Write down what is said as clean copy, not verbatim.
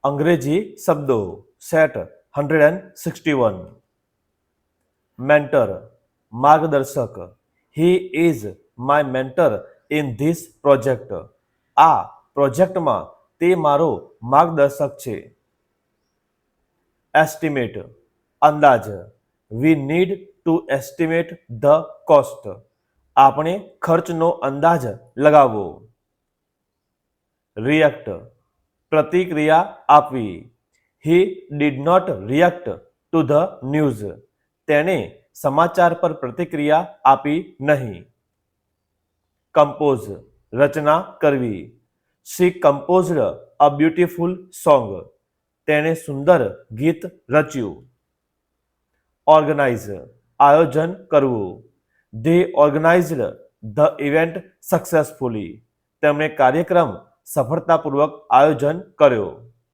અંગ્રેજી શબ્દો set 161. Mentor માર્ગદર્શક. He is my mentor in this project. આ પ્રોજેક્ટમાં તે મારો માર્ગદર્શક છે. એસ્ટિમેટ અંદાજ. We need to estimate the cost. આપણે ખર્ચનો અંદાજ લગાવવો. રિએક્ટ પ્રતિક્રિયા આપવી. He did not react to the news. તેણે સમાચાર પર પ્રતિક્રિયા આપી નહીં. કમ્પોઝ રચના કરવી. She composed a beautiful song. તેણે સુંદર ગીત રચ્યું. ઓર્ગેનાઇઝ આયોજન કરવું. They organised the event successfully. તેમણે કાર્યક્રમ સફળતાપૂર્વક આયોજન કર્યો.